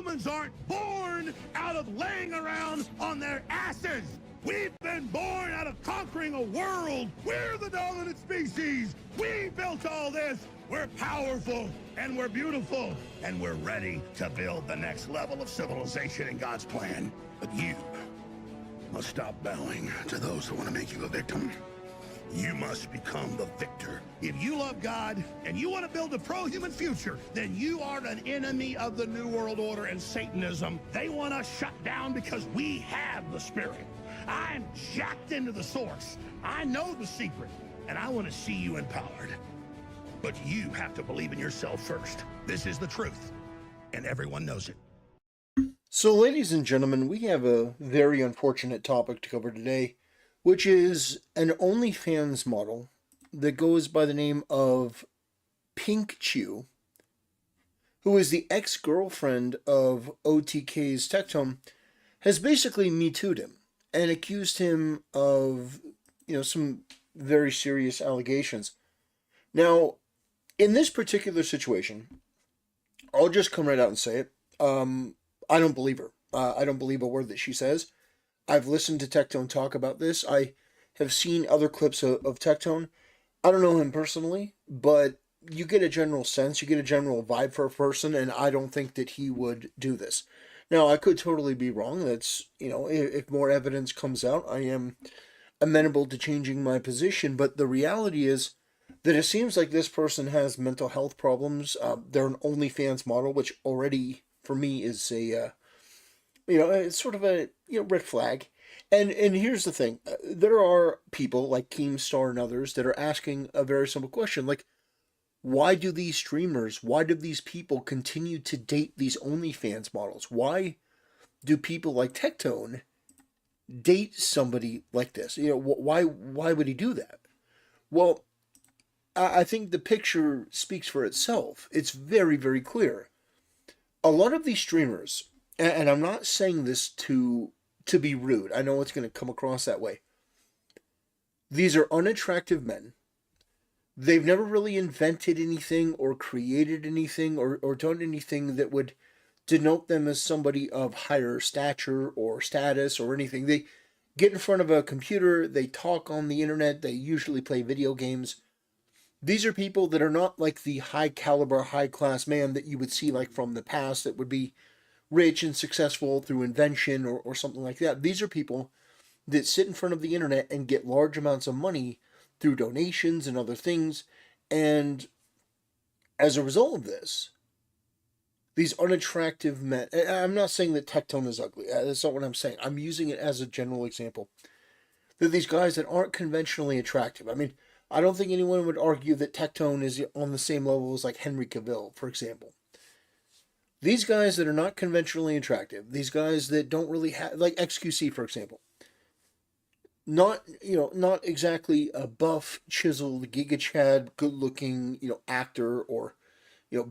Humans aren't born out of laying around on their asses. We've been born out of conquering a world. We're the dominant species. We built all this. We're powerful, and we're beautiful, and we're ready to build the next level of civilization in God's plan. But you must stop bowing to those who want to make you a victim. You must become the victor. If you love God and you want to build a pro-human future, then you are an enemy of the New World Order and Satanism. They want us shut down because we have the Spirit. I'm jacked into the source. I know the secret, and I want to see you empowered. But you have to believe in yourself first. This is the truth, and everyone knows it. So, ladies and gentlemen, we have a very unfortunate topic to cover today, which is an OnlyFans model that goes by the name of Pinkychu, who is the ex-girlfriend of OTK's Tectone, has basically MeToo'd him and accused him of, some very serious allegations. Now, in this particular situation, I'll just come right out and say it. I don't believe her. I don't believe a word that she says. I've listened to Tectone talk about this. I have seen other clips of Tectone. I don't know him personally, but you get a general sense, you get a general vibe for a person, and I don't think that he would do this. Now, I could totally be wrong. That's, if more evidence comes out, I am amenable to changing my position, but the reality is that it seems like this person has mental health problems. They're an OnlyFans model, which already, for me, is a... it's sort of a red flag. And here's the thing. There are people like Keemstar and others that are asking a very simple question. Like, why do these streamers, why do these people continue to date these OnlyFans models? Why do people like Tectone date somebody like this? Why would he do that? Well, I think the picture speaks for itself. It's very, very clear. A lot of these streamers... and I'm not saying this to be rude. I know it's going to come across that way. These are unattractive men. They've never really invented anything or created anything or done anything that would denote them as somebody of higher stature or status or anything. They get in front of a computer. They talk on the internet. They usually play video games. These are people that are not like the high caliber, high class man that you would see like from the past that would be rich and successful through invention or something like that. These are people that sit in front of the internet and get large amounts of money through donations and other things. And as a result of this, these unattractive men, and I'm not saying that Tectone is ugly. That's not what I'm saying. I'm using it as a general example. That these guys that aren't conventionally attractive. I mean, I don't think anyone would argue that Tectone is on the same level as like Henry Cavill, for example. These guys that are not conventionally attractive, these guys that don't really have, like XQC, for example, not exactly a buff, chiseled, Giga Chad, good-looking, actor or,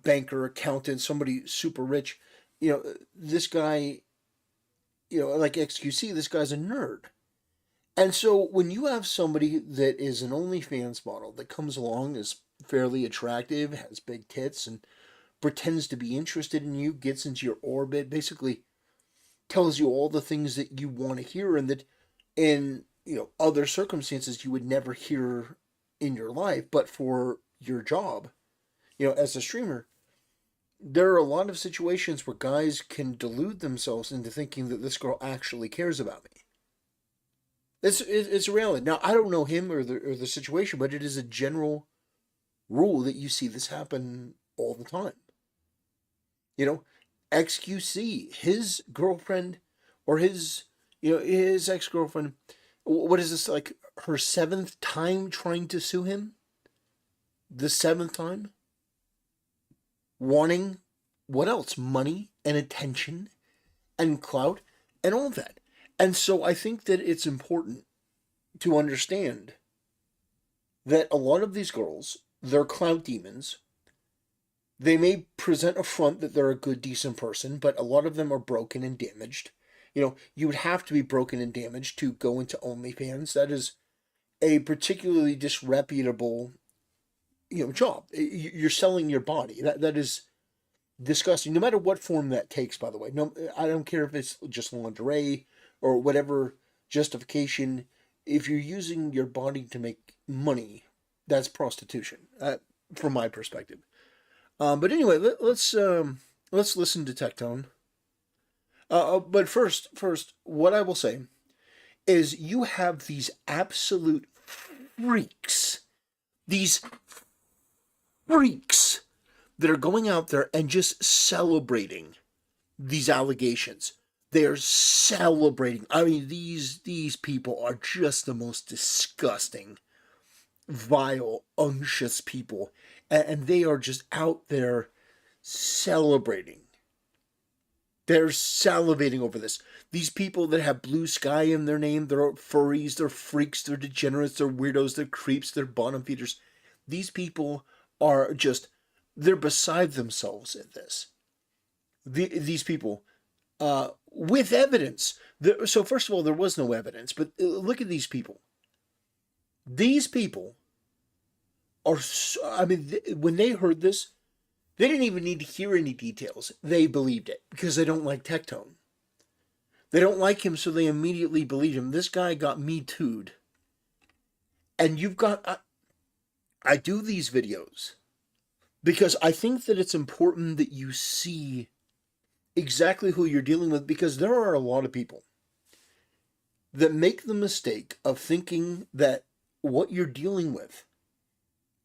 banker, accountant, somebody super rich. This guy, like XQC, this guy's a nerd. And so when you have somebody that is an OnlyFans model that comes along, is fairly attractive, has big tits, and pretends to be interested in you, gets into your orbit, basically tells you all the things that you want to hear and that in, other circumstances you would never hear in your life, but for your job, as a streamer, there are a lot of situations where guys can delude themselves into thinking that this girl actually cares about me. It's a reality. Now, I don't know him or the situation, but it is a general rule that you see this happen all the time. XQC, his girlfriend or his ex-girlfriend, what is this, like her 7th time trying to sue him? The 7th time? Wanting, what else? Money and attention and clout and all that. And so I think that it's important to understand that a lot of these girls, they're clout demons. They may present a front that they're a good, decent person, but a lot of them are broken and damaged. You would have to be broken and damaged to go into OnlyFans. That is a particularly disreputable, job. You're selling your body. That is disgusting, no matter what form that takes, by the way. No, I don't care if it's just lingerie or whatever justification. If you're using your body to make money, that's prostitution, from my perspective. But anyway, let's listen to Tectone. But first, what I will say is you have these absolute freaks, these freaks that are going out there and just celebrating these allegations. They're celebrating. I mean, these people are just the most disgusting, vile, unctuous people, and they are just out there celebrating. They're salivating over this. These people that have blue sky in their name, they're furries, they're freaks, they're degenerates, they're weirdos, they're creeps, they're bottom feeders. These people are just, they're beside themselves in this. These people, with evidence. So first of all, there was no evidence, but look at these people. These people are, I mean, when they heard this, they didn't even need to hear any details. They believed it because they don't like Tectone. They don't like him, so they immediately believe him. This guy got MeToo'd. And you've got... I do these videos because I think that it's important that you see exactly who you're dealing with, because there are a lot of people that make the mistake of thinking that what you're dealing with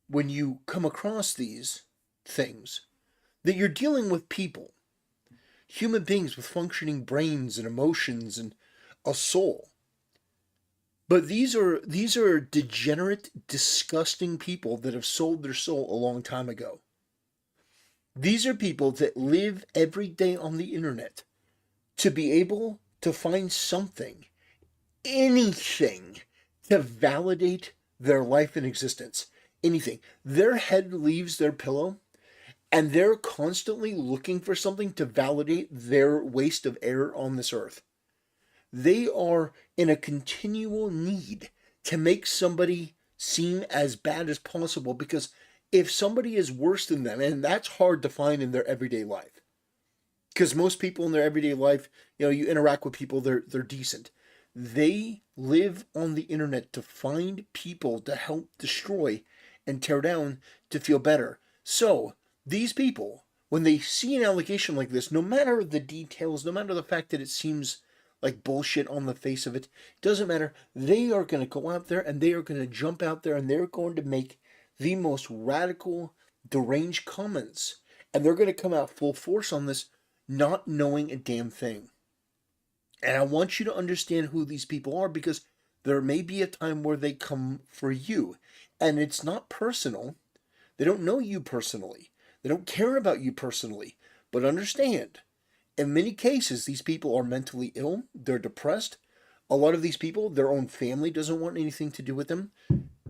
when you come across these things, that you're dealing with people, human beings with functioning brains and emotions and a soul. But these are degenerate, disgusting people that have sold their soul a long time ago. These are people that live every day on the internet to be able to find something, anything, to validate their life and existence. Anything. Their head leaves their pillow, and they're constantly looking for something to validate their waste of air on this earth. They are in a continual need to make somebody seem as bad as possible, because if somebody is worse than them, and that's hard to find in their everyday life, because most people in their everyday life, you interact with people, they're decent. They live on the internet to find people to help destroy and tear down to feel better. So these people, when they see an allegation like this, no matter the details, no matter the fact that it seems like bullshit on the face of it, doesn't matter. They are going to go out there and they are going to jump out there and they're going to make the most radical, deranged comments. And they're going to come out full force on this, not knowing a damn thing. And I want you to understand who these people are, because there may be a time where they come for you. And it's not personal. They don't know you personally. They don't care about you personally. But understand, in many cases, these people are mentally ill. They're depressed. A lot of these people, their own family doesn't want anything to do with them.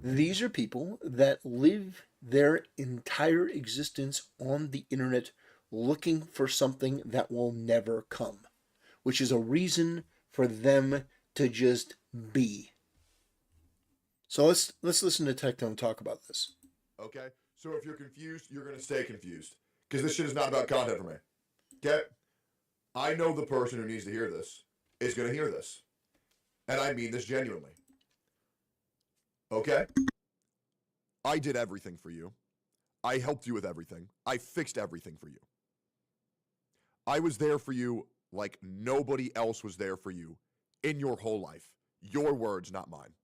These are people that live their entire existence on the internet looking for something that will never come, which is a reason for them to just be. So let's listen to Tectone talk about this. Okay? So if you're confused, you're going to stay confused, because this shit is not about content for me. Okay? I know the person who needs to hear this is going to hear this. And I mean this genuinely. Okay? I did everything for you. I helped you with everything. I fixed everything for you. I was there for you like nobody else was there for you in your whole life. Your words, not mine.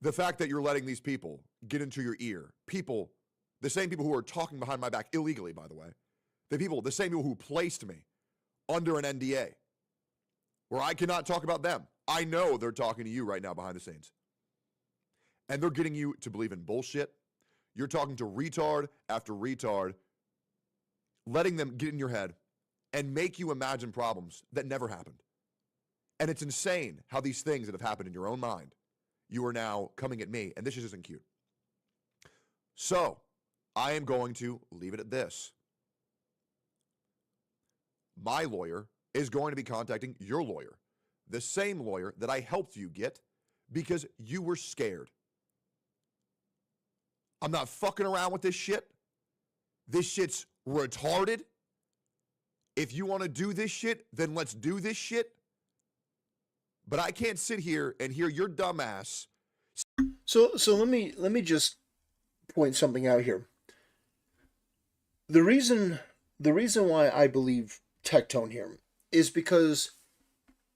The fact that you're letting these people get into your ear, people, the same people who are talking behind my back illegally, by the way, the same people who placed me under an NDA, where I cannot talk about them. I know they're talking to you right now behind the scenes. And they're getting you to believe in bullshit. You're talking to retard after retard, letting them get in your head and make you imagine problems that never happened. And it's insane how these things that have happened in your own mind, you are now coming at me, and this just isn't cute. So, I am going to leave it at this. My lawyer is going to be contacting your lawyer, the same lawyer that I helped you get because you were scared. I'm not fucking around with this shit. This shit's retarded. If you want to do this shit, then let's do this shit. But I can't sit here and hear your dumbass. So let me just point something out here. The reason why I believe Tectone here is because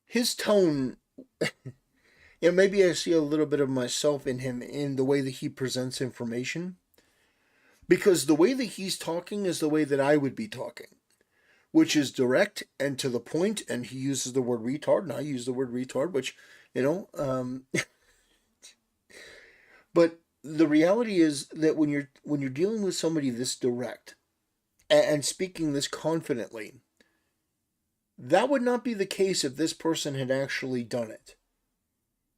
his tone, maybe I see a little bit of myself in him in the way that he presents information. Because the way that he's talking is the way that I would be talking, which is direct and to the point, and he uses the word retard, and I use the word retard, which, but the reality is that when you're dealing with somebody this direct and speaking this confidently, that would not be the case if this person had actually done it.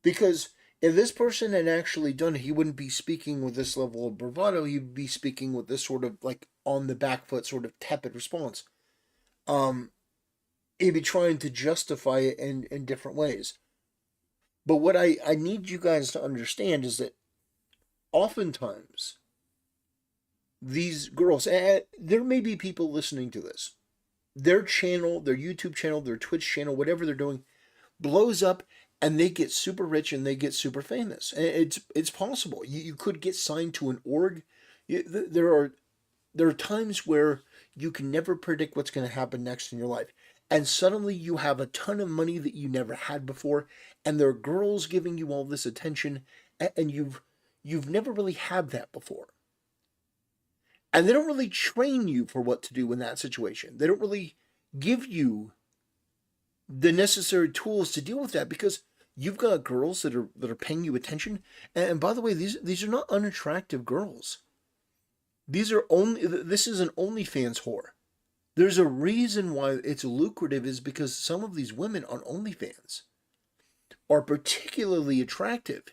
Because if this person had actually done it, he wouldn't be speaking with this level of bravado. He'd be speaking with this sort of like on the back foot, sort of tepid response. He'd be trying to justify it in different ways. But what I need you guys to understand is that oftentimes these girls, there may be people listening to this, their channel, their YouTube channel, their Twitch channel, whatever they're doing, blows up and they get super rich and they get super famous. It's possible. You could get signed to an org. There are times where you can never predict what's going to happen next in your life. And suddenly you have a ton of money that you never had before, and there are girls giving you all this attention, and you've never really had that before. And they don't really train you for what to do in that situation. They don't really give you the necessary tools to deal with that, because you've got girls that are paying you attention. And by the way, these are not unattractive girls. This is an OnlyFans whore. There's a reason why it's lucrative, is because some of these women on OnlyFans are particularly attractive.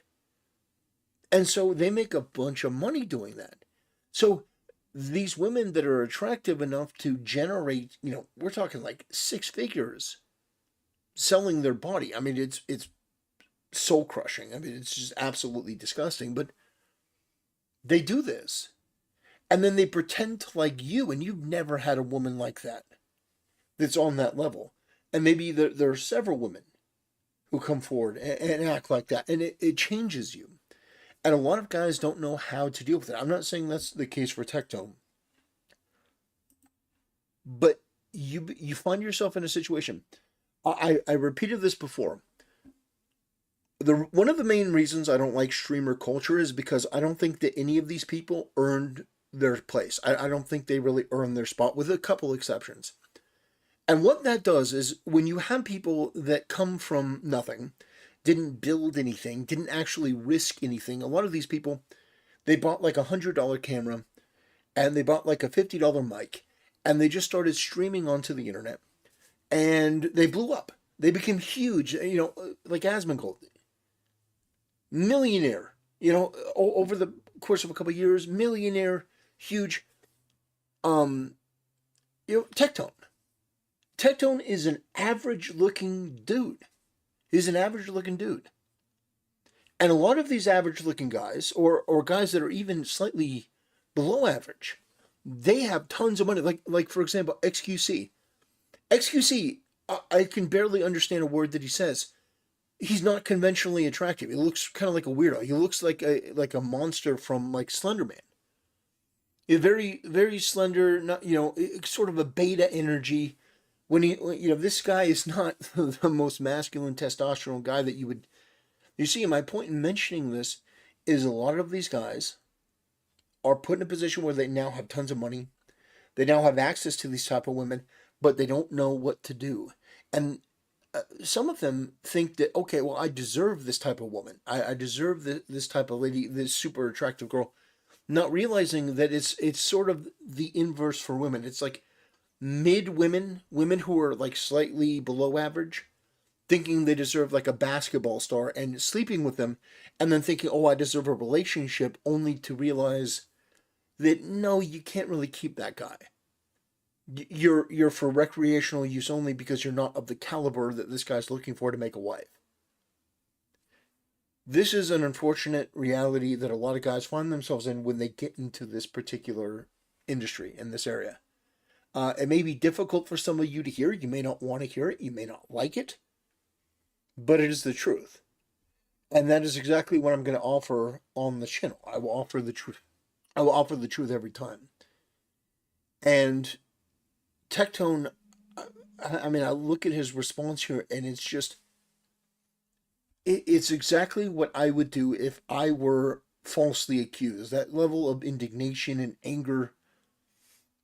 And so they make a bunch of money doing that. So these women that are attractive enough to generate, we're talking like 6 figures selling their body. I mean, it's soul crushing. I mean, it's just absolutely disgusting, but they do this. And then they pretend to like you, and you've never had a woman like that that's on that level. And maybe there are several women who come forward and act like that, and it changes you. And a lot of guys don't know how to deal with it. I'm not saying that's the case for Tectone, but you find yourself in a situation. I repeated this before. One of the main reasons I don't like streamer culture is because I don't think that any of these people earned their place. I don't think they really earned their spot, with a couple exceptions. And what that does is, when you have people that come from nothing, didn't build anything, didn't actually risk anything, a lot of these people, they bought like $100 camera, and they bought like a $50 mic, and they just started streaming onto the internet, and they blew up. They became huge, like Asmongold. Millionaire, over the course of a couple of years, millionaire, huge. Tectone. Tectone is an average-looking dude. He's an average-looking dude. And a lot of these average-looking guys, or guys that are even slightly below average, they have tons of money. Like for example, XQC. XQC, I can barely understand a word that he says. He's not conventionally attractive. He looks kind of like a weirdo. He looks like a monster from like Slenderman. He's very, very slender, not sort of a beta energy. When this guy is not the most masculine testosterone guy that you would. You see, my point in mentioning this is a lot of these guys are put in a position where they now have tons of money. They now have access to these type of women, but they don't know what to do. And some of them think that, okay, well, I deserve this type of woman. I deserve this type of lady, this super attractive girl, not realizing that it's sort of the inverse for women. It's like women who are like slightly below average, thinking they deserve like a basketball star and sleeping with them, and then thinking, oh, I deserve a relationship, only to realize that no, you can't really keep that guy. You're for recreational use only, because you're not of the caliber that this guy's looking for to make a wife. This is an unfortunate reality that a lot of guys find themselves in when they get into this particular industry, in this area. It may be difficult for some of you to hear. You may not want to hear it. You may not like it. But it is the truth. And that is exactly what I'm going to offer on the channel. I will offer the truth. I will offer the truth every time. And Tectone, I mean, I look at his response here, and it's just, it's exactly what I would do if I were falsely accused. That level of indignation and anger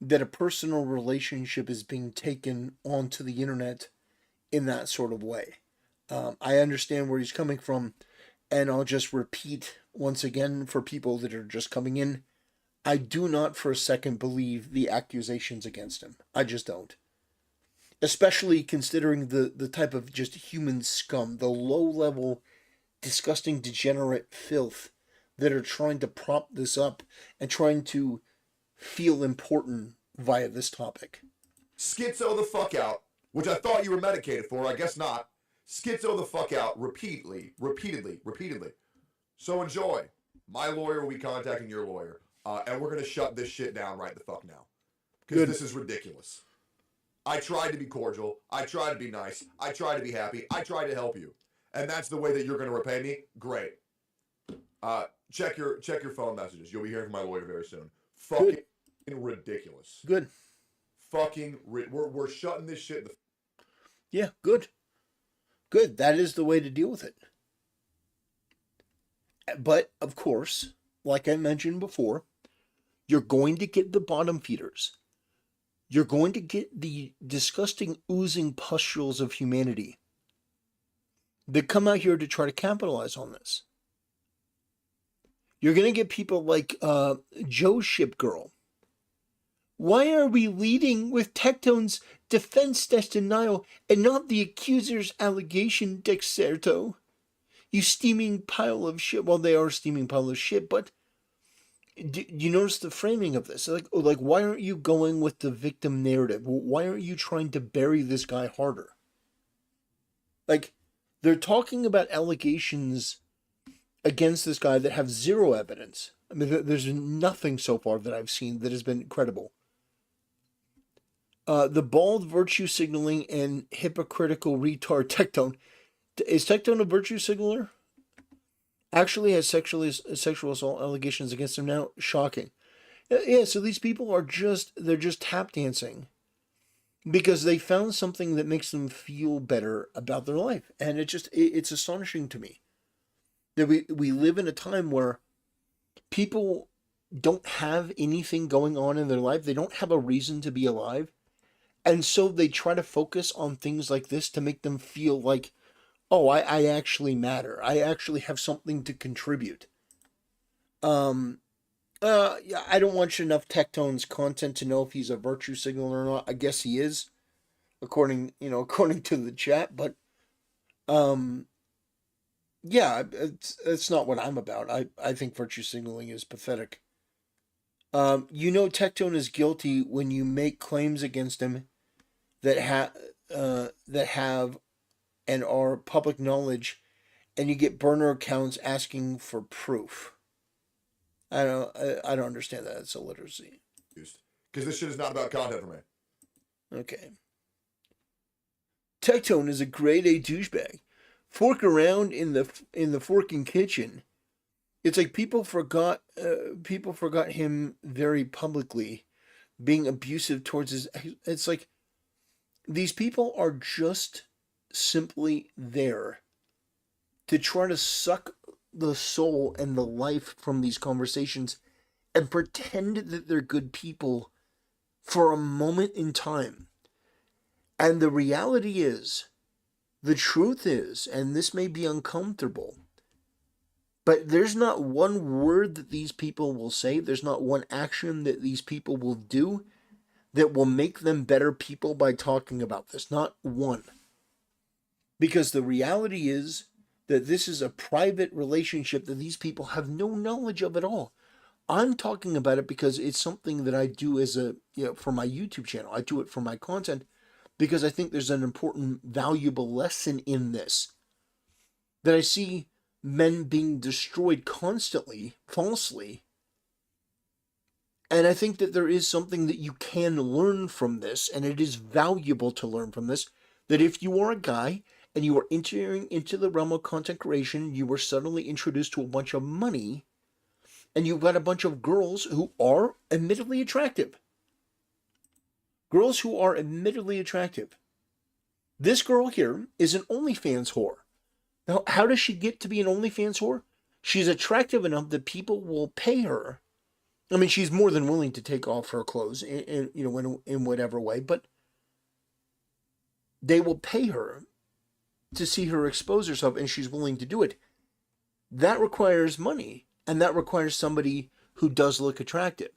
that a personal relationship is being taken onto the internet in that sort of way. I understand where he's coming from, and I'll just repeat once again for people that are just coming in. I do not for a second believe the accusations against him. I just don't. Especially considering the type of just human scum, the low-level, disgusting, degenerate filth that are trying to prop this up and trying to feel important via this topic. Schizo the fuck out, which I thought you were medicated for. I guess not. Schizo the fuck out repeatedly. So enjoy. My lawyer will be contacting your lawyer. And we're going to shut this shit down right the fuck now. Because this is ridiculous. I tried to be cordial. I tried to be nice. I tried to be happy. I tried to help you. And that's the way that you're going to repay me? Great. Check your phone messages. You'll be hearing from my lawyer very soon. Fucking ridiculous. Good. We're shutting this shit. Yeah, good. Good. That is the way to deal with it. But, of course, like I mentioned before, you're going to get the bottom feeders. You're going to get the disgusting, oozing pustules of humanity that come out here to try to capitalize on this. You're going to get people like Joe Shipgirl. Why are we leading with Tectone's defense-denial and not the accuser's allegation, Dexerto? You steaming pile of shit. Well, they are a steaming pile of shit, but do you notice the framing of this? Like, why aren't you going with the victim narrative? Why aren't you trying to bury this guy harder? Like, they're talking about allegations against this guy that have zero evidence. I mean, there's nothing so far that I've seen that has been credible. The bald virtue signaling and hypocritical retard Tectone. Is Tectone a virtue signaler? Actually has sexual assault allegations against him now. Shocking. Yeah, so these people are they're just tap dancing because they found something that makes them feel better about their life. And it's astonishing to me that we live in a time where people don't have anything going on in their life. They don't have a reason to be alive. And so they try to focus on things like this to make them feel like, oh, I actually matter. I actually have something to contribute. Yeah, I don't watch enough Tectone's content to know if he's a virtue signaler or not. I guess he is, according to the chat. But, yeah, it's not what I'm about. I think virtue signaling is pathetic. Tectone is guilty when you make claims against him that have and are public knowledge, and you get burner accounts asking for proof. I don't understand that. It's illiteracy. Because this shit is not about content for me. Okay. Tectone is a grade A douchebag. Fork around in the forking kitchen. It's like people forgot him very publicly, being abusive towards his. It's like these people are just simply there to try to suck the soul and the life from these conversations and pretend that they're good people for a moment in time. And the reality is, the truth is, and this may be uncomfortable, but there's not one word that these people will say, there's not one action that these people will do that will make them better people by talking about this. Not one. Because the reality is that this is a private relationship that these people have no knowledge of at all. I'm talking about it because it's something that I do for my YouTube channel. I do it for my content because I think there's an important, valuable lesson in this. That I see men being destroyed constantly, falsely, And I think that there is something that you can learn from this, and it is valuable to learn from this, that if you are a guy and you are entering into the realm of content creation, you were suddenly introduced to a bunch of money, and you've got a bunch of girls who are admittedly attractive. Girls who are admittedly attractive. This girl here is an OnlyFans whore. Now, how does she get to be an OnlyFans whore? She's attractive enough that people will pay her. I mean, she's more than willing to take off her clothes in whatever way, but they will pay her to see her expose herself, and she's willing to do it. That requires money, and that requires somebody who does look attractive.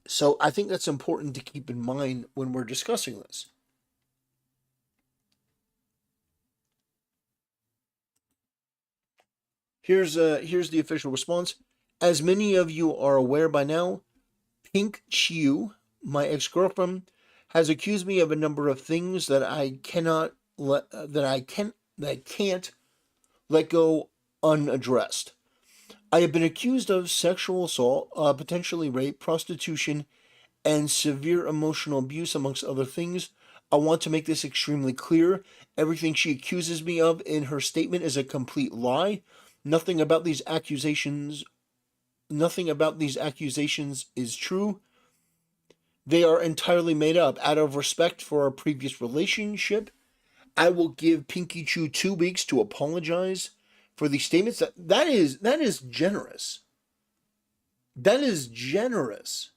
So I think that's important to keep in mind when we're discussing this. Here's the official response. As many of you are aware by now, Pinkychu, my ex-girlfriend, has accused me of a number of things that I can't let go unaddressed. I have been accused of sexual assault, potentially rape, prostitution, and severe emotional abuse, amongst other things. I want to make this extremely clear. Everything she accuses me of in her statement is a complete lie. Nothing about these accusations is true. They are entirely made up. Out of respect for our previous relationship, I will give Pinkychu 2 weeks to apologize for these statements. That is generous. That is generous.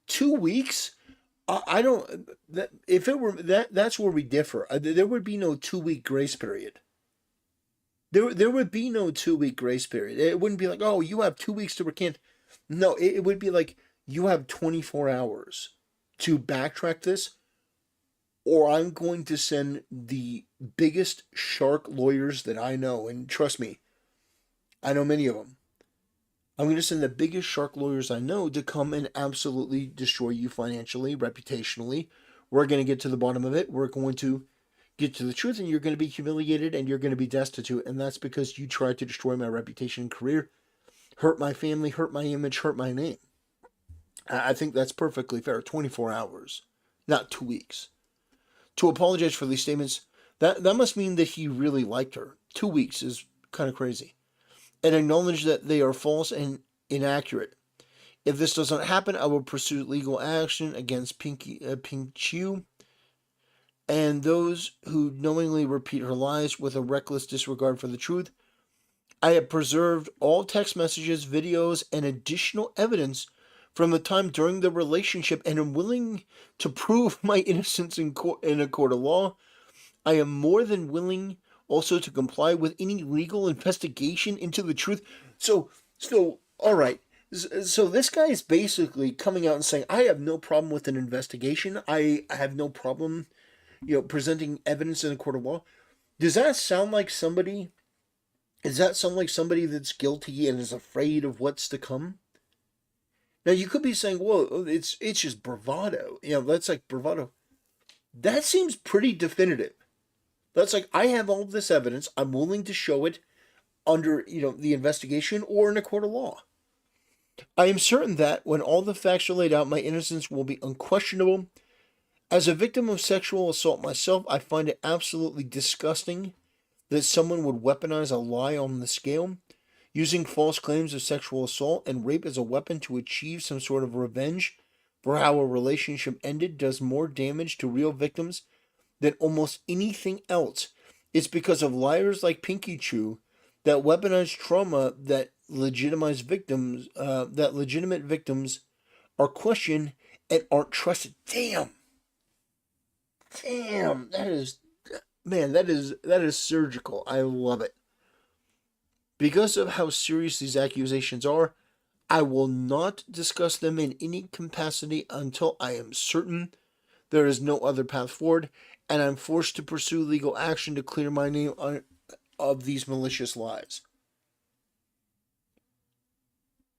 2 weeks? I don't. If it were that, that's where we differ. There would be no 2-week grace period. There would be no 2-week grace period. It wouldn't be like, oh, you have 2 weeks to recant. No, it would be like, you have 24 hours to backtrack this, or I'm going to send the biggest shark lawyers that I know, and trust me, I know many of them. I'm going to send the biggest shark lawyers I know to come and absolutely destroy you financially, reputationally. We're going to get to the bottom of it. We're going to get to the truth, and you're going to be humiliated, and you're going to be destitute, and that's because you tried to destroy my reputation and career, hurt my family, hurt my image, hurt my name. I think that's perfectly fair. 24 hours, not 2 weeks. To apologize for these statements, that must mean that he really liked her. 2 weeks is kind of crazy. And acknowledge that they are false and inaccurate. If this doesn't happen, I will pursue legal action against Pinkychu and those who knowingly repeat her lies with a reckless disregard for the truth. I have preserved all text messages, videos, and additional evidence from the time during the relationship, and am willing to prove my innocence in a court of law. I am more than willing also to comply with any legal investigation into the truth. So, all right. So this guy is basically coming out and saying, I have no problem with an investigation. I have no problem, presenting evidence in a court of law. Does that sound like somebody? Does that sound like somebody that's guilty and is afraid of what's to come? Now, you could be saying, well, it's just bravado. That's like bravado. That seems pretty definitive. That's like, I have all of this evidence. I'm willing to show it under, the investigation or in a court of law. I am certain that when all the facts are laid out, my innocence will be unquestionable. As a victim of sexual assault myself, I find it absolutely disgusting that someone would weaponize a lie on the scale. Using false claims of sexual assault and rape as a weapon to achieve some sort of revenge for how a relationship ended does more damage to real victims than almost anything else. It's because of liars like Pinkychu that weaponize trauma that legitimate victims are questioned and aren't trusted. Damn, that is surgical. I love it. Because of how serious these accusations are, I will not discuss them in any capacity until I am certain there is no other path forward, and I'm forced to pursue legal action to clear my name of these malicious lies.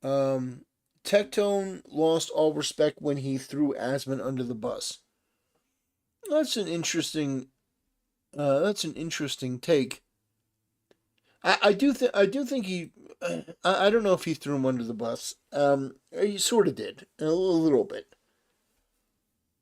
Tectone lost all respect when he threw Asman under the bus. That's an interesting take. I do think he I don't know if he threw him under the bus. He sort of did, a little bit.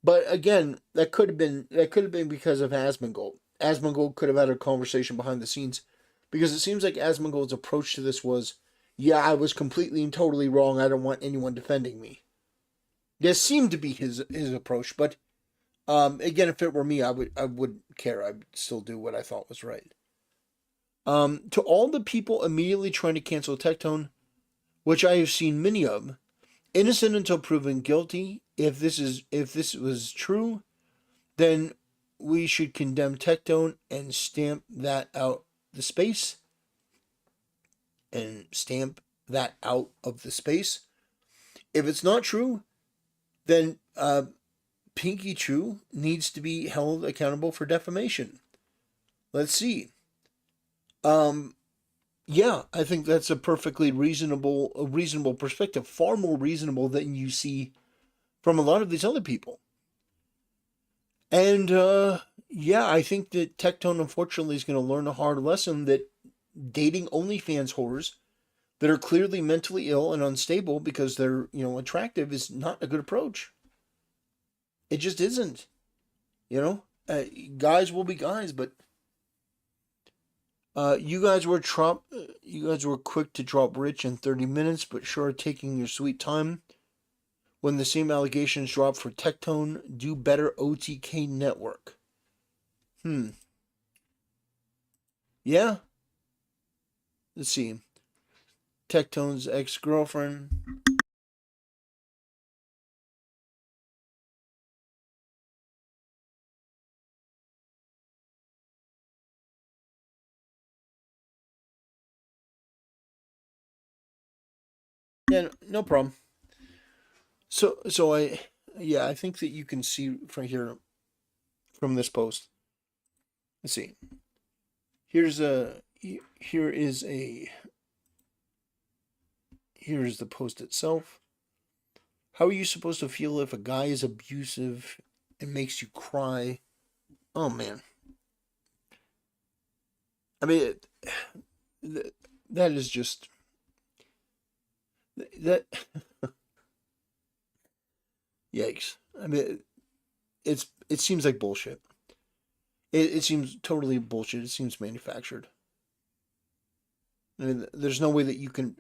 But again, that could have been because of Asmongold. Asmongold could have had a conversation behind the scenes, because it seems like Asmongold's approach to this was, "Yeah, I was completely and totally wrong. I don't want anyone defending me." This seemed to be his approach, but again, if it were me, I wouldn't care. I'd still do what I thought was right. To all the people immediately trying to cancel Tectone, which I have seen many of, innocent until proven guilty. If this was true, then we should condemn Tectone and stamp that out the space. And stamp that out of the space. If it's not true, then Pinkychu needs to be held accountable for defamation. Let's see. Yeah, I think that's a perfectly reasonable perspective, far more reasonable than you see from a lot of these other people. And yeah, I think that Tectone unfortunately is going to learn a hard lesson that dating OnlyFans whores that are clearly mentally ill and unstable because they're, attractive is not a good approach. It just isn't. Guys will be guys, but you guys were quick to drop Rich in 30 minutes, but sure taking your sweet time. When the same allegations drop for Tectone, do better OTK network. Yeah. Let's see. Tectone's ex-girlfriend. Yeah, no problem. So I think that you can see from here, from this post. Let's see. Here is the post itself. How are you supposed to feel if a guy is abusive and makes you cry? Oh man. I mean, that is just that. Yikes! I mean, it seems like bullshit. It seems totally bullshit. It seems manufactured. I mean, there's no way that you can.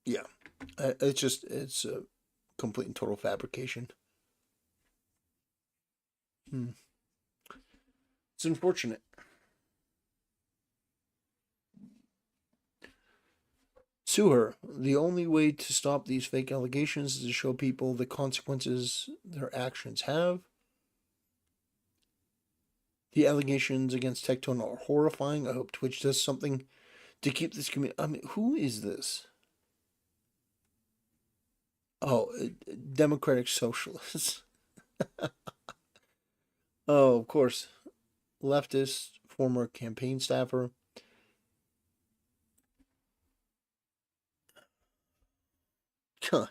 Yeah, it's a complete and total fabrication. It's unfortunate. Sue her. The only way to stop these fake allegations is to show people the consequences their actions have. The allegations against Tectone are horrifying. I hope Twitch does something to keep this community. I mean, who is this? Oh, Democratic Socialists. Oh, of course. Leftist, former campaign staffer. God.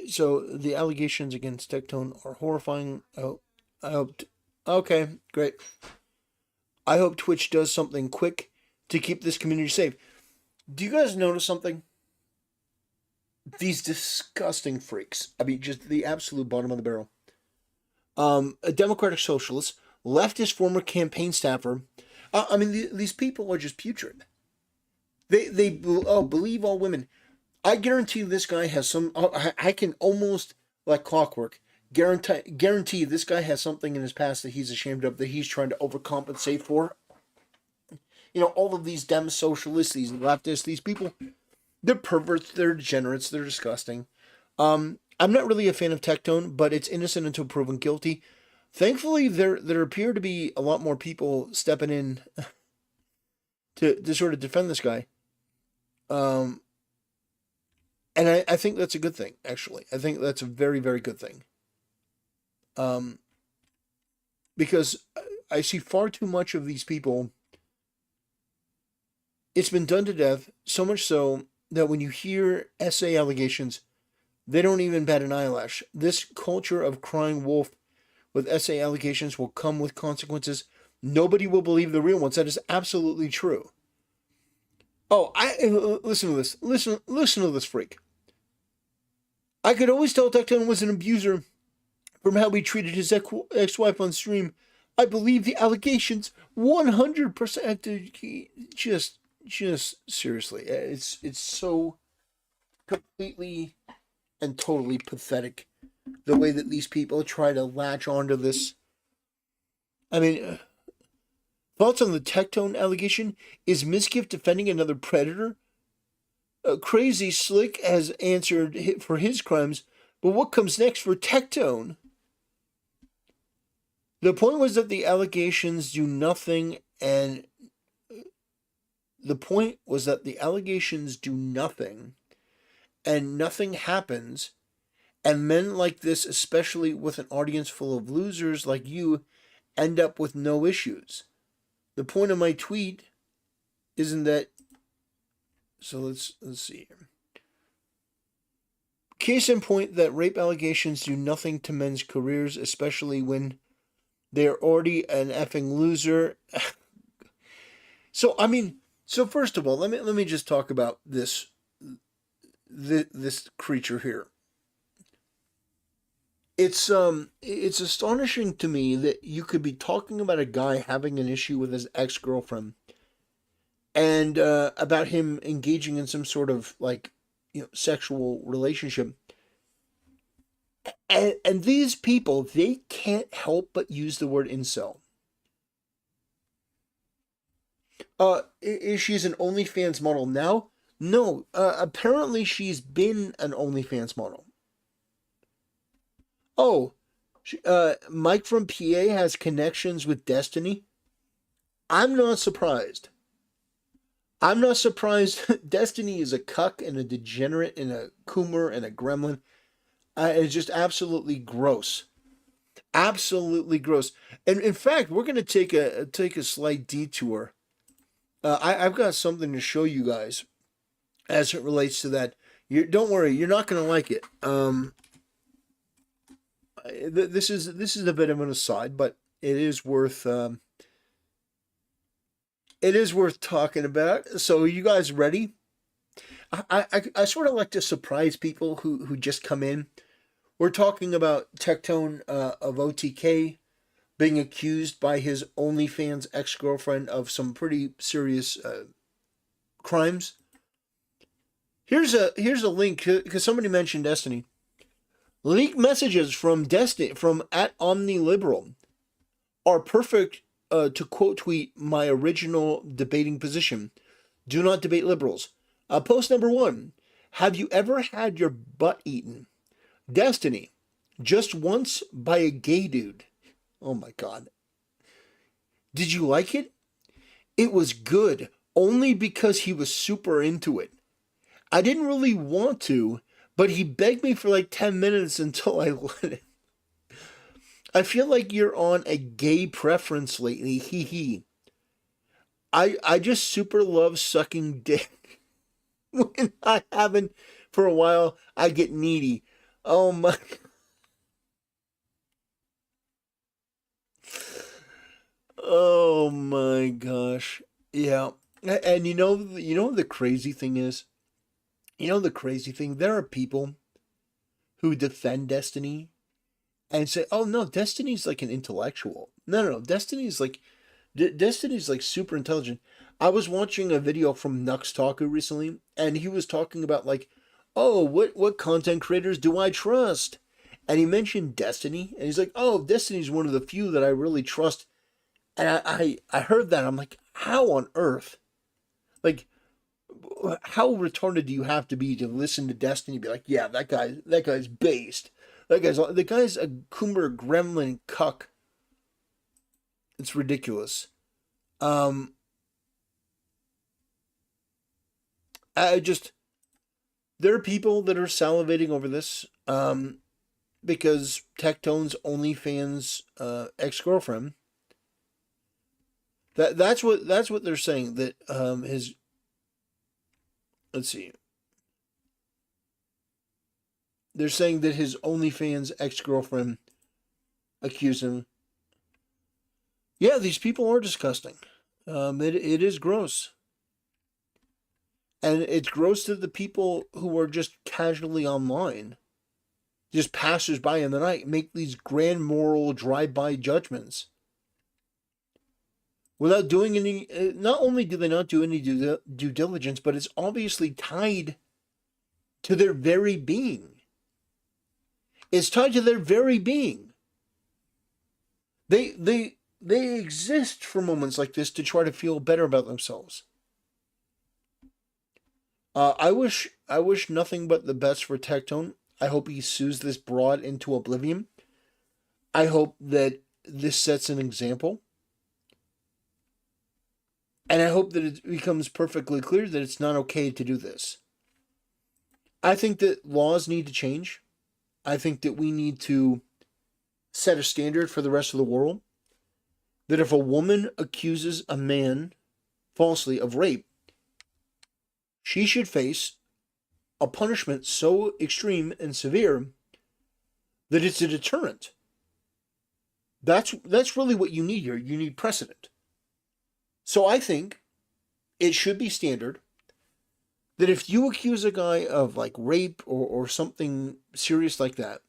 So the allegations against Tectone are horrifying. Oh, I hope. Okay, great. I hope Twitch does something quick to keep this community safe. Do you guys notice something? These disgusting freaks. I mean, just the absolute bottom of the barrel. A Democratic Socialist, leftist former campaign staffer. I mean, these people are just putrid. They believe all women. I guarantee this guy has some. I can almost, like clockwork, guarantee this guy has something in his past that he's ashamed of, that he's trying to overcompensate for. All of these Dem socialists, these leftists, these people, they're perverts, they're degenerates, they're disgusting. I'm not really a fan of Tectone, but it's innocent until proven guilty. Thankfully, there appear to be a lot more people stepping in to sort of defend this guy. And I think that's a good thing, actually. I think that's a very, very good thing. Because I see far too much of these people It's been done to death, so much so that when you hear SA allegations, they don't even bat an eyelash. This culture of crying wolf with SA allegations will come with consequences. Nobody will believe the real ones. That is absolutely true. Oh, listen to this. Listen to this freak. I could always tell Tectone was an abuser from how he treated his ex-wife on stream. I believe the allegations 100%. Just seriously, it's so completely and totally pathetic the way that these people try to latch onto this. I mean, thoughts on the Tectone allegation? Is Misgift defending another predator? Crazy Slick has answered for his crimes, but what comes next for Tectone? The point was that the allegations do nothing, and nothing happens, and men like this, especially with an audience full of losers like you, end up with no issues. The point of my tweet isn't that. So let's see here. Case in point that rape allegations do nothing to men's careers, especially when they're already an effing loser. So first of all, let me just talk about this creature here. It's astonishing to me that you could be talking about a guy having an issue with his ex-girlfriend and about him engaging in some sort of sexual relationship. And these people, they can't help but use the word incel. Is she an OnlyFans model now? No, apparently she's been an OnlyFans model. Oh, Mike from PA has connections with Destiny. I'm not surprised. Destiny is a cuck and a degenerate and a coomer and a gremlin. It's just absolutely gross. Absolutely gross. And in fact, we're going to take a slight detour. I've got something to show you guys as it relates to that. Don't worry, you're not going to like it. This is a bit of an aside, but it is worth talking about. So, are you guys ready? I sort of like to surprise people who just come in. We're talking about Tectone of OTK being accused by his OnlyFans ex-girlfriend of some pretty serious crimes. Here's a link because somebody mentioned Destiny. Leaked messages from Destiny from @OmniLiberal are perfect to quote tweet my original debating position. Do not debate liberals. Post number 1. Have you ever had your butt eaten? Destiny. Just once by a gay dude. Oh my God. Did you like it? It was good, only because he was super into it. I didn't really want to, but he begged me for like 10 minutes until I let him. I feel like you're on a gay preference lately, hee hee. I just super love sucking dick. When I haven't for a while, I get needy. Oh my. Oh my gosh. Yeah. And you know the crazy thing is? You know the crazy thing? There are people who defend Destiny and say, "Oh no, Destiny's like an intellectual." No. Destiny's like super intelligent. I was watching a video from Nux Taku recently, and he was talking about oh, what content creators do I trust? And he mentioned Destiny, and he's like, "Oh, Destiny's one of the few that I really trust." And I heard that, I'm like, how on earth? Like, how retarded do you have to be to listen to Destiny and be like, yeah, that guy's based. The guy's a Coomer gremlin cuck. It's ridiculous. There are people that are salivating over this, because Tectone's OnlyFans ex-girlfriend. That's what they're saying, that let's see. They're saying that his OnlyFans ex-girlfriend accused him. Yeah, these people are disgusting. It is gross. And it's gross to the people who are just casually online, just passers-by in the night, make these grand moral drive-by judgments. Without doing any, not only do they not do any due diligence, but it's obviously tied to their very being. It's tied to their very being. They exist for moments like this to try to feel better about themselves. I wish nothing but the best for Tectone. I hope he sues this broad into oblivion. I hope that this sets an example. And I hope that it becomes perfectly clear that it's not okay to do this. I think that laws need to change. I think that we need to set a standard for the rest of the world. That if a woman accuses a man falsely of rape, she should face a punishment so extreme and severe that it's a deterrent. That's really what you need here. You need precedent. So I think it should be standard that if you accuse a guy of like rape or something serious like that,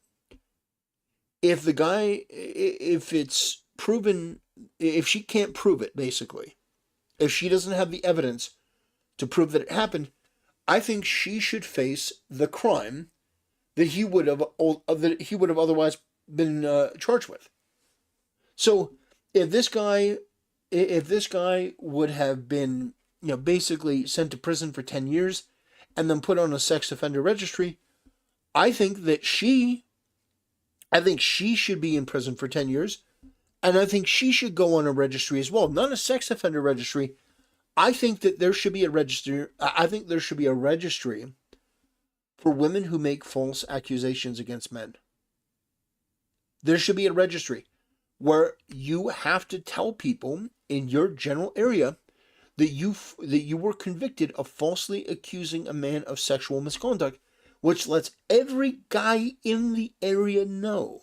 if it's proven, if she can't prove it, basically, if she doesn't have the evidence to prove that it happened, I think she should face the crime that he would have otherwise been charged with. So if this guy would have been, basically sent to prison for 10 years and then put on a sex offender registry, I think she should be in prison for 10 years, and I think she should go on a registry as well. Not a sex offender registry. I think that there should be a registry. I think there should be a registry for women who make false accusations against men. There should be a registry where you have to tell people in your general area that you were convicted of falsely accusing a man of sexual misconduct, which lets every guy in the area know.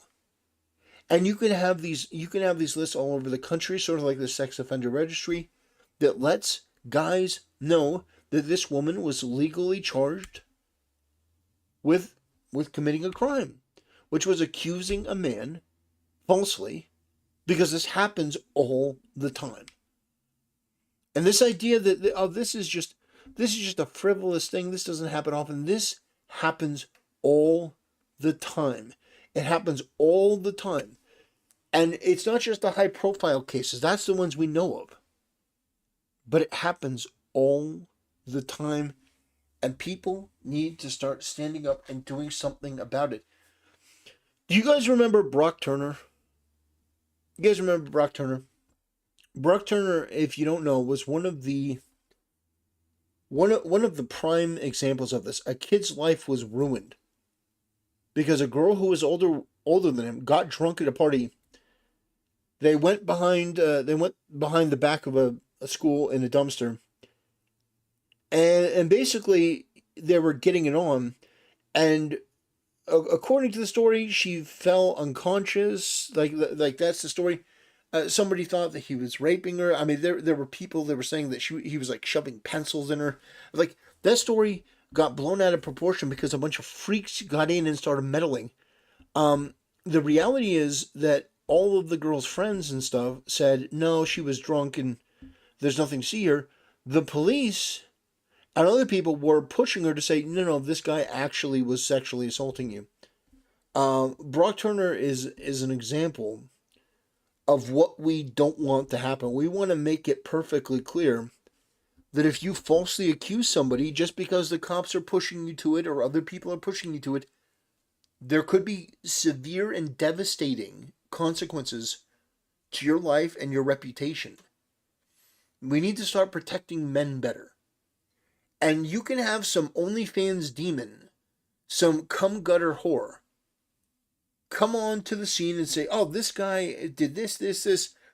And you can have these lists all over the country, sort of like the sex offender registry, that lets guys know that this woman was legally charged with committing a crime, which was accusing a man falsely, because this happens all the time. And this idea that this is just a frivolous thing, this doesn't happen often, this happens all the time. It happens all the time. And it's not just the high profile cases, that's the ones we know of. But it happens all the time, and people need to start standing up and doing something about it. Do you guys remember Brock Turner? You guys remember Brock Turner? Brock Turner, if you don't know, was one of the prime examples of this. A kid's life was ruined because a girl who was older than him got drunk at a party. They went behind the back of a school in a dumpster, and basically they were getting it on, and according to the story, she fell unconscious. Like that's the story. Somebody thought that he was raping her. I mean, there were people that were saying that he was like shoving pencils in her. Like, that story got blown out of proportion because a bunch of freaks got in and started meddling. The reality is that all of the girl's friends and stuff said, no, she was drunk and there's nothing to see here. The police and other people were pushing her to say, no, this guy actually was sexually assaulting you. Brock Turner is an example of what we don't want to happen. We want to make it perfectly clear that if you falsely accuse somebody just because the cops are pushing you to it or other people are pushing you to it, there could be severe and devastating consequences to your life and your reputation. We need to start protecting men better. And you can have some OnlyFans demon, some cum gutter whore, come on to the scene and say, oh, this guy did this,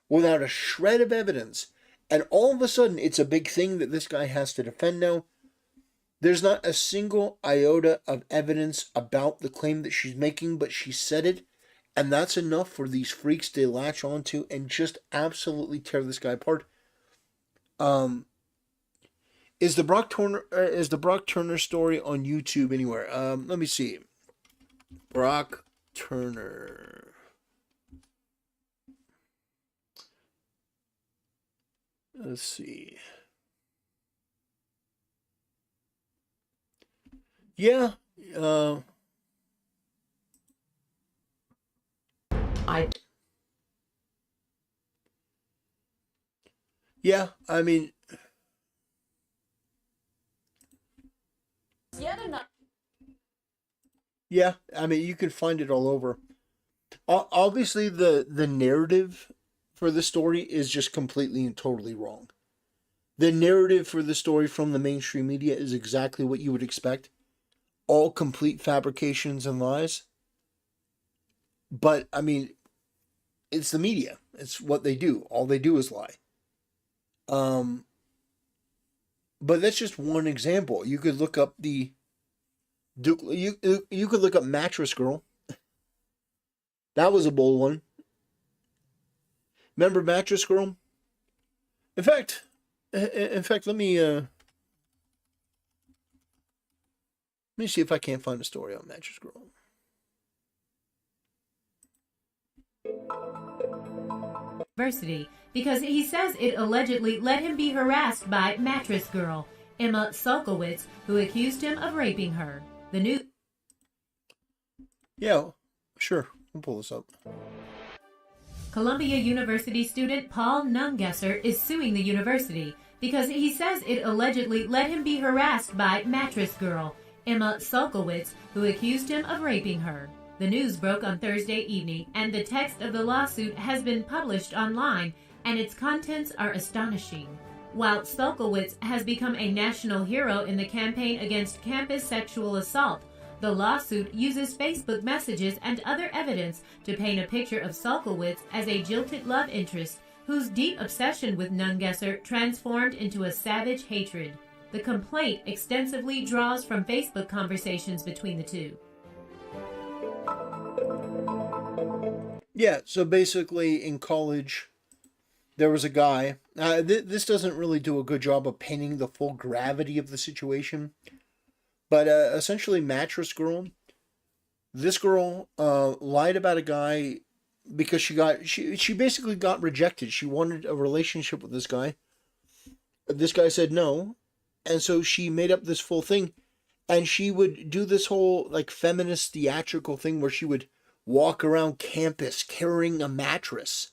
without a shred of evidence. And all of a sudden, it's a big thing that this guy has to defend now. There's not a single iota of evidence about the claim that she's making, but she said it, and that's enough for these freaks to latch onto and just absolutely tear this guy apart. Is the Brock Turner story on YouTube anywhere? Let me see. Brock Turner. Let's see. Yeah. Yeah, I mean, yeah, I mean, you can find it all over. Obviously, the narrative for the story is just completely and totally wrong. The narrative for the story from the mainstream media is exactly what you would expect. All complete fabrications and lies. But, I mean, it's the media. It's what they do. All they do is lie. But that's just one example. You could look up you could look up Mattress Girl. That was a bold one. Remember Mattress Girl? In fact, let me see if I can't find a story on Mattress Girl. University because he says it allegedly let him be harassed by Mattress Girl, Emma Sulkowitz, who accused him of raping her. The new... Yeah, sure. We'll pull this up. Columbia University student Paul Nungesser is suing the university because he says it allegedly let him be harassed by Mattress Girl, Emma Sulkowitz, who accused him of raping her. The news broke on Thursday evening, and the text of the lawsuit has been published online, and its contents are astonishing. While Sulkowitz has become a national hero in the campaign against campus sexual assault, the lawsuit uses Facebook messages and other evidence to paint a picture of Sulkowitz as a jilted love interest whose deep obsession with Nungesser transformed into a savage hatred. The complaint extensively draws from Facebook conversations between the two. Yeah, so basically in college, there was a guy. This doesn't really do a good job of painting the full gravity of the situation. But essentially, Mattress Girl, this girl lied about a guy because she basically got rejected. She wanted a relationship with this guy. This guy said no. And so she made up this full thing. And she would do this whole like feminist theatrical thing where she would walk around campus carrying a mattress.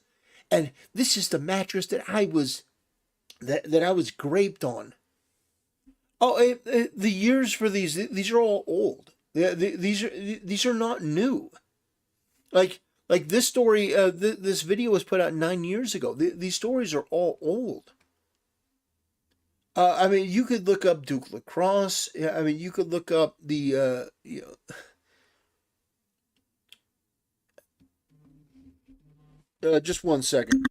And this is the mattress that I was graped on. Oh, the years for these are all old. These are not new. Like this story, this video was put out 9 years ago. These stories are all old. I mean, you could look up Duke Lacrosse. I mean, you could look up the just one second.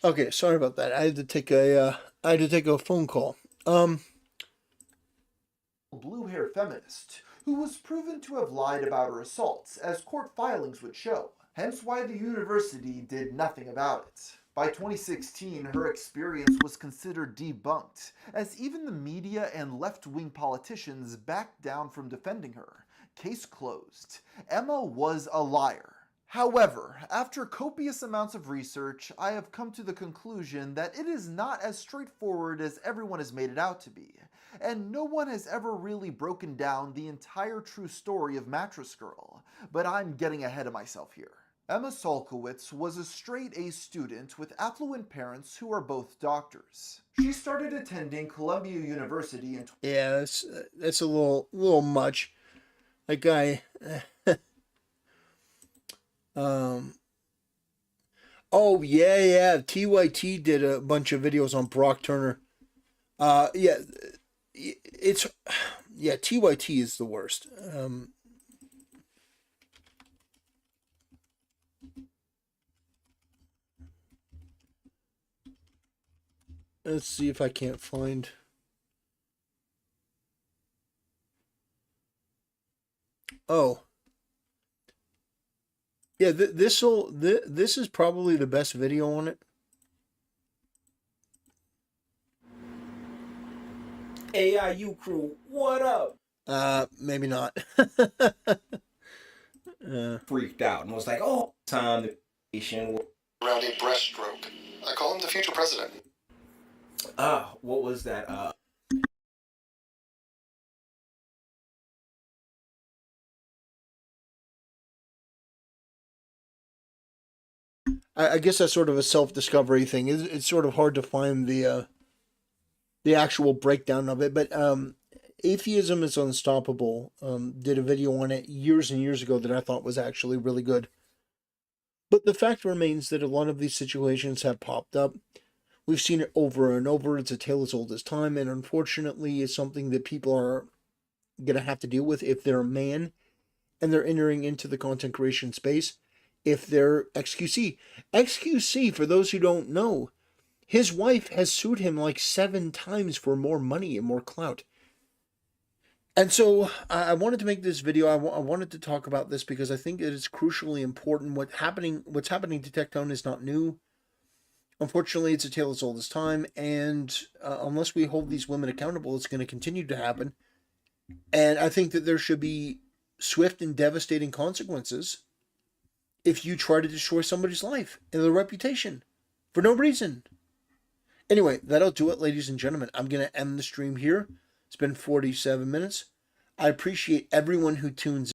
Okay, sorry about that. I had to take a phone call. Blue-hair feminist who was proven to have lied about her assaults, as court filings would show, hence why the university did nothing about it. By 2016, her experience was considered debunked, as even the media and left-wing politicians backed down from defending her. Case closed. Emma was a liar. However, after copious amounts of research, I have come to the conclusion that it is not as straightforward as everyone has made it out to be, and no one has ever really broken down the entire true story of Mattress Girl, but I'm getting ahead of myself here. Emma Solkowitz was a straight-A student with affluent parents who are both doctors. She started attending Columbia University in... Yeah, that's a little much. That guy... Oh, yeah, TYT did a bunch of videos on Brock Turner. Yeah, TYT is the worst. Let's see if I can't find... Oh. Yeah, this is probably the best video on it. AIU crew, what up? Maybe not. Freaked out and was like, oh, time to around a breaststroke. I call him the future president. What was that? I guess that's sort of a self-discovery thing. It's sort of hard to find the actual breakdown of it, but Atheism is Unstoppable did a video on it years and years ago that I thought was actually really good. But the fact remains that a lot of these situations have popped up. We've seen it over and over. It's a tale as old as time, and unfortunately it's something that people are going to have to deal with if they're a man and they're entering into the content creation space. If they're XQC. XQC, for those who don't know, his wife has sued him like 7 times for more money and more clout. And so I wanted to make this video. I wanted to talk about this because I think it is crucially important. What's happening to Tectone is not new. Unfortunately, it's a tale as old as time. And unless we hold these women accountable, it's going to continue to happen. And I think that there should be swift and devastating consequences if you try to destroy somebody's life and their reputation for no reason. Anyway, that'll do it, ladies and gentlemen. I'm going to end the stream here. It's been 47 minutes. I appreciate everyone who tunes in.